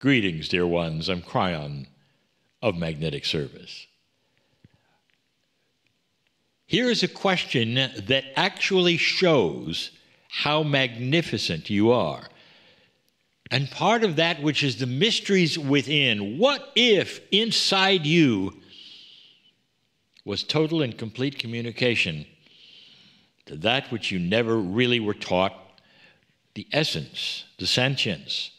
Greetings, dear ones. I'm KRYON of Magnetic Service. Here is a question that actually shows how magnificent you are. And part of that which is the mysteries within. What if inside you was total and complete communication to that which you never really were taught, the essence, the sentience,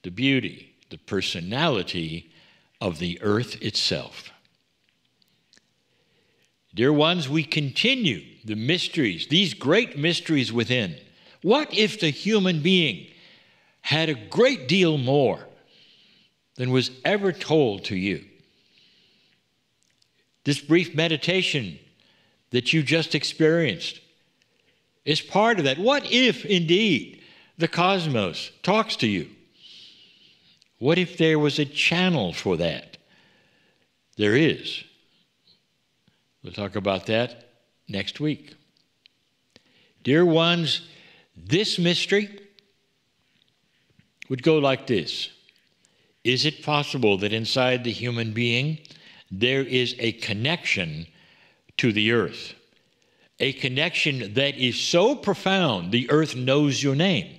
the beauty, the personality of the earth itself? Dear ones, we continue the mysteries, these great mysteries within. What if the human being had a great deal more than was ever told to you? This brief meditation that you just experienced is part of that. What if, indeed, the cosmos talks to you? What if there was a channel for that? There is. We'll talk about that next week. Dear ones, this mystery would go like this. Is it possible that inside the human being there is a connection to the earth? A connection that is so profound the earth knows your name.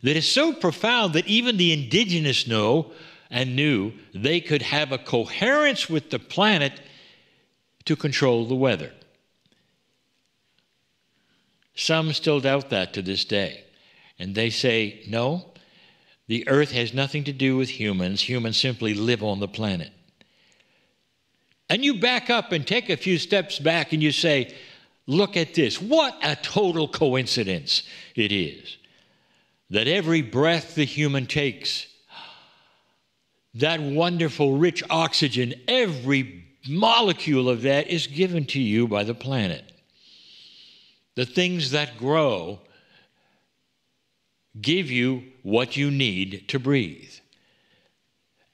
That is so profound that even the indigenous know and knew they could have a coherence with the planet to control the weather. Some still doubt that to this day. And they say, no, the earth has nothing to do with humans. Humans simply live on the planet. And you back up and take a few steps back and you say, look at this. What a total coincidence it is that every breath the human takes, that wonderful rich oxygen, every molecule of that is given to you by the planet. The things that grow give you what you need to breathe.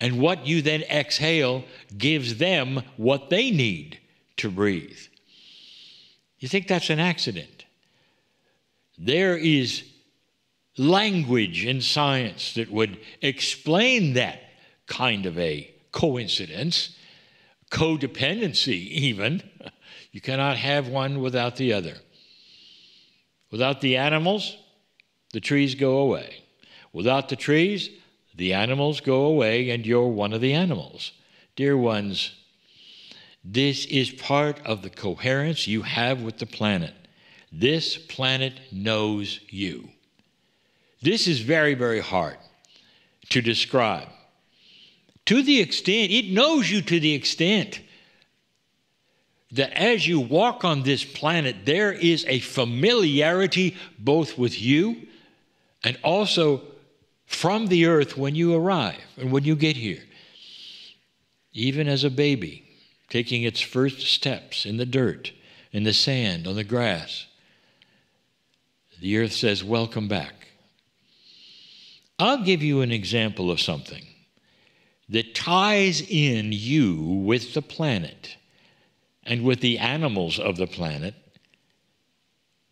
And what you then exhale gives them what they need to breathe. You think that's an accident? There is language in science that would explain that kind of a coincidence, codependency even. You cannot have one without the other. Without the animals, the trees go away. Without the trees, the animals go away, and you're one of the animals. Dear ones, this is part of the coherence you have with the planet. This planet knows you. This is very, very hard to describe. To the extent, it knows you to the extent that as you walk on this planet, there is a familiarity both with you and also from the earth when you arrive and when you get here. Even as a baby, taking its first steps in the dirt, in the sand, on the grass, the earth says, welcome back. I'll give you an example of something that ties in you with the planet and with the animals of the planet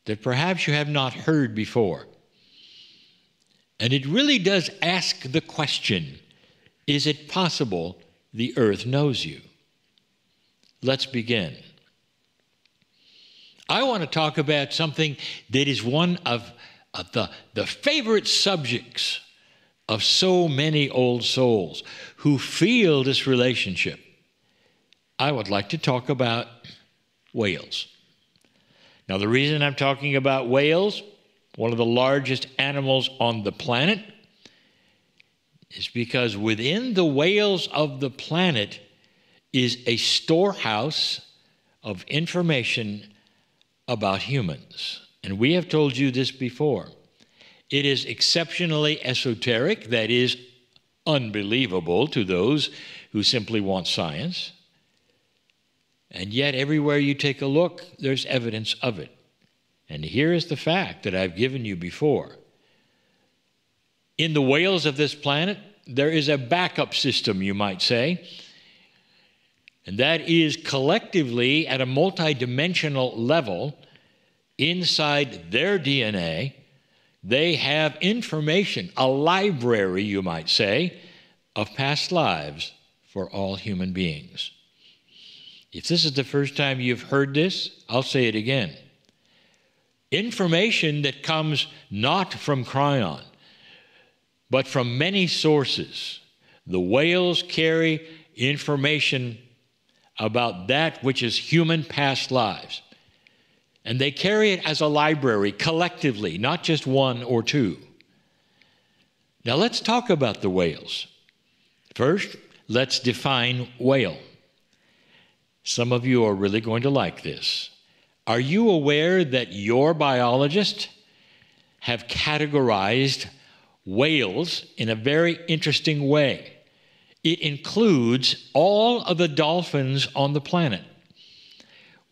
that perhaps you have not heard before. And it really does ask the question, is it possible the earth knows you? Let's begin. I want to talk about something that is one of the favorite subjects of so many old souls who feel this relationship. I would like to talk about whales. Now, the reason I'm talking about whales, one of the largest animals on the planet, is because within the whales of the planet is a storehouse of information about humans. And we have told you this before. It is exceptionally esoteric, that is, unbelievable to those who simply want science. And yet, everywhere you take a look, there's evidence of it. And here is the fact that I've given you before. In the whales of this planet, there is a backup system, you might say. And that is collectively at a multidimensional level inside their DNA. They have information, a library, you might say, of past lives for all human beings. If this is the first time you've heard this, I'll say it again. Information that comes not from KRYON, but from many sources. The whales carry information about that which is human past lives. And they carry it as a library collectively, not just one or two. Now let's talk about the whales. First, let's define whale. Some of you are really going to like this. Are you aware that your biologists have categorized whales in a very interesting way? It includes all of the dolphins on the planet.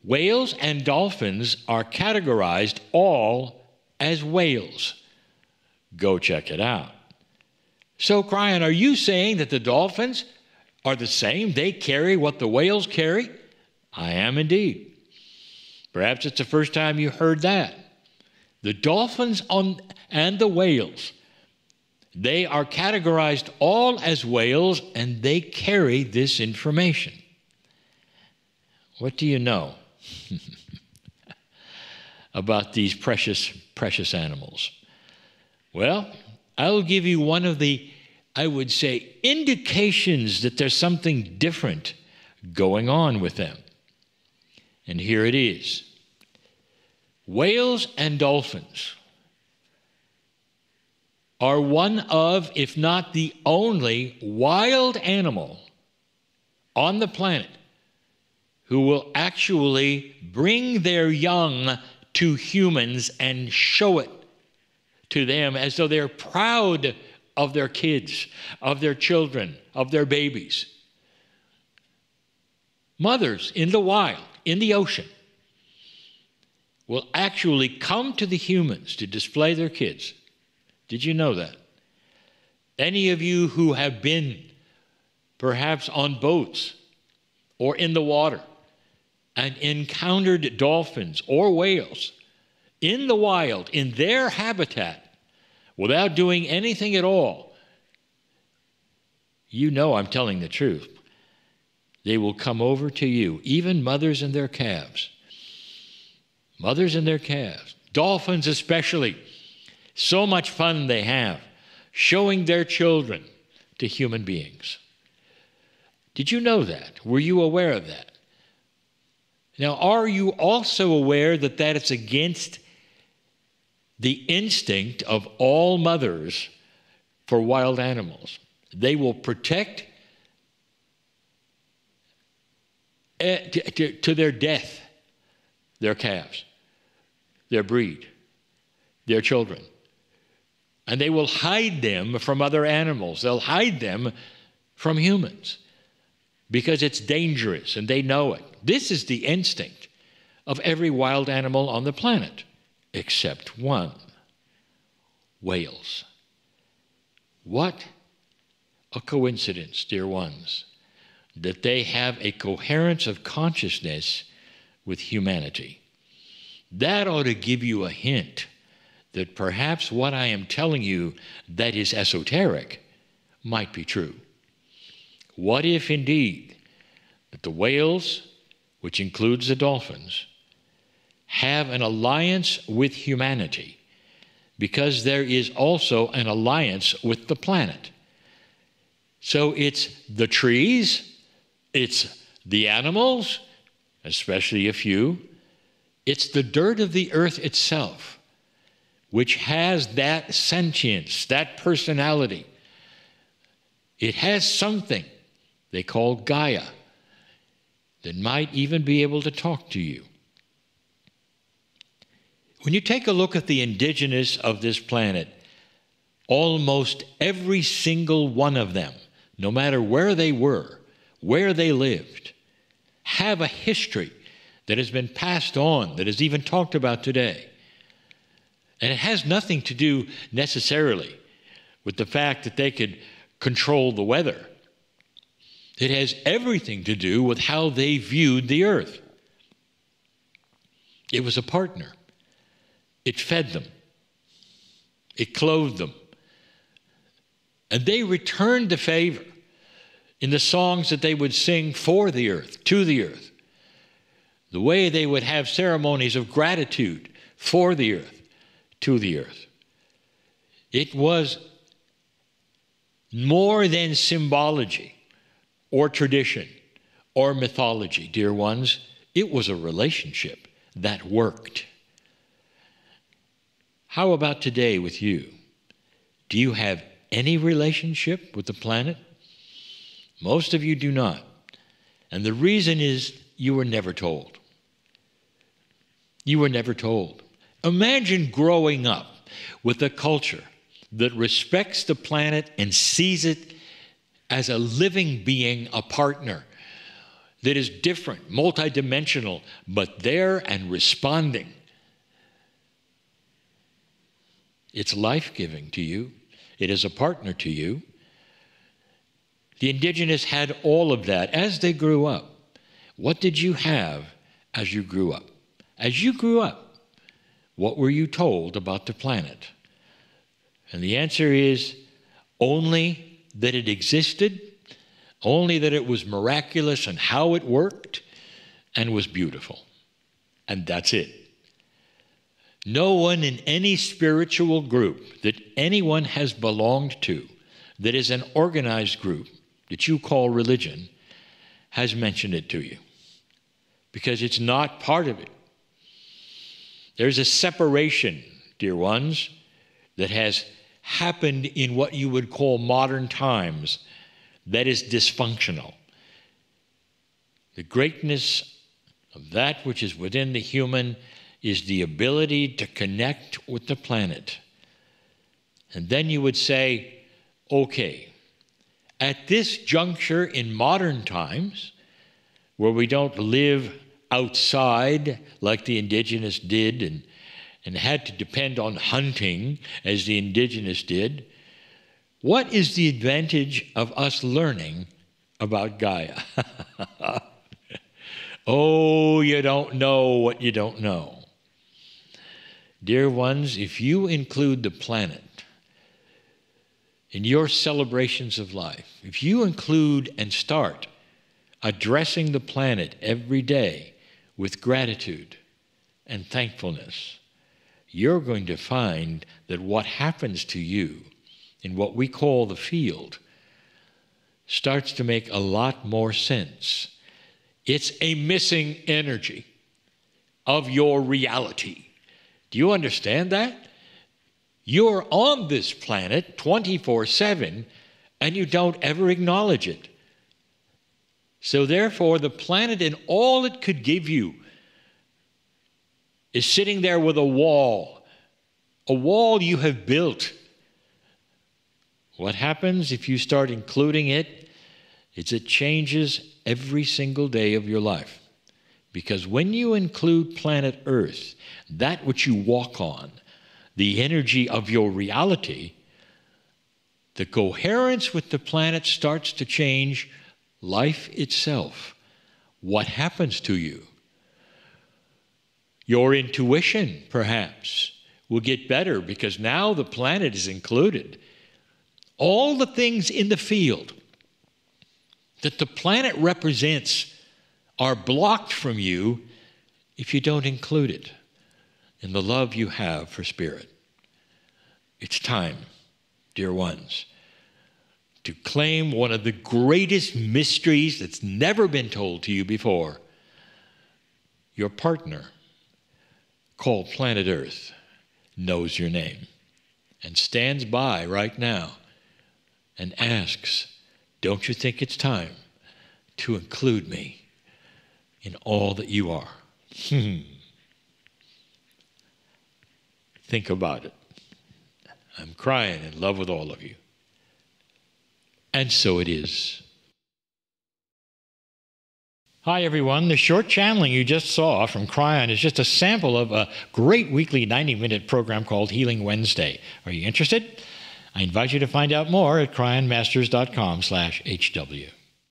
Whales and dolphins are categorized all as whales. Go check it out. So, KRYON, are you saying that the dolphins are the same? They carry what the whales carry? I am indeed. Perhaps it's the first time you heard that. The dolphins and the whales, they are categorized all as whales, and they carry this information. What do you know about these precious, precious animals? Well, I'll give you one of the, I would say, indications that there's something different going on with them. And here it is. Whales and dolphins are one of, if not the only, wild animal on the planet who will actually bring their young to humans and show it to them as though they're proud of their kids, of their children, of their babies. Mothers in the wild, in the ocean, will actually come to the humans to display their kids. Did you know that? Any of you who have been perhaps on boats or in the water and encountered dolphins or whales in the wild, in their habitat, without doing anything at all, you know I'm telling the truth. They will come over to you, even mothers and their calves. Mothers and their calves. Dolphins especially. So much fun they have showing their children to human beings. Did you know that? Were you aware of that? Now, are you also aware that that is against the instinct of all mothers for wild animals? They will protect to their death their calves, their breed, their children. And they will hide them from other animals. They'll hide them from humans because it's dangerous and they know it. This is the instinct of every wild animal on the planet, except one: whales. What a coincidence, dear ones, that they have a coherence of consciousness with humanity. That ought to give you a hint that perhaps what I am telling you that is esoteric might be true. What if indeed that the whales, which includes the dolphins, have an alliance with humanity because there is also an alliance with the planet? So it's the trees, it's the animals, especially a few, it's the dirt of the earth itself, which has that sentience, that personality. It has something they call Gaia that might even be able to talk to you. When you take a look at the indigenous of this planet, almost every single one of them, no matter where they were, where they lived, have a history that has been passed on, that is even talked about today. And it has nothing to do necessarily with the fact that they could control the weather. It has everything to do with how they viewed the earth. It was a partner. It fed them. It clothed them. And they returned the favor in the songs that they would sing for the earth, to the earth, the way they would have ceremonies of gratitude for the earth, to the earth. It was more than symbology or tradition or mythology, dear ones. It was a relationship that worked. How about today with you? Do you have any relationship with the planet? Most of you do not. And the reason is you were never told. You were never told. Imagine growing up with a culture that respects the planet and sees it as a living being, a partner that is different, multidimensional, but there and responding. It's life-giving to you. It is a partner to you. The indigenous had all of that as they grew up. What did you have as you grew up? As you grew up, what were you told about the planet? And the answer is only that it existed, only that it was miraculous and how it worked and was beautiful. And that's it. No one in any spiritual group that anyone has belonged to, that is an organized group that you call religion, has mentioned it to you, because it's not part of it. There's a separation, dear ones, that has happened in what you would call modern times that is dysfunctional. The greatness of that which is within the human is the ability to connect with the planet. And then you would say, okay, at this juncture in modern times, where we don't live outside like the indigenous did and had to depend on hunting as the indigenous did, what is the advantage of us learning about Gaia? Oh, you don't know what you don't know. Dear ones, if you include the planet in your celebrations of life, if you include and start addressing the planet every day with gratitude and thankfulness, you're going to find that what happens to you in what we call the field starts to make a lot more sense. It's a missing energy of your reality. Do you understand that? You're on this planet 24/7 and you don't ever acknowledge it. So therefore, the planet and all it could give you is sitting there with a wall you have built. What happens if you start including it? It changes every single day of your life. Because when you include planet Earth, that which you walk on, the energy of your reality, the coherence with the planet starts to change life itself. What happens to you? Your intuition, perhaps, will get better because now the planet is included. All the things in the field that the planet represents are blocked from you if you don't include it in the love you have for spirit. It's time, dear ones, to claim one of the greatest mysteries that's never been told to you before. Your partner, called planet Earth, knows your name and stands by right now and asks, don't you think it's time to include me in all that you are? Think about it. I'm crying in love with all of you. And so it is. Hi, everyone. The short channeling you just saw from KRYON is just a sample of a great weekly 90-minute program called Healing Wednesday. Are you interested? I invite you to find out more at cryonmasters.com/HW.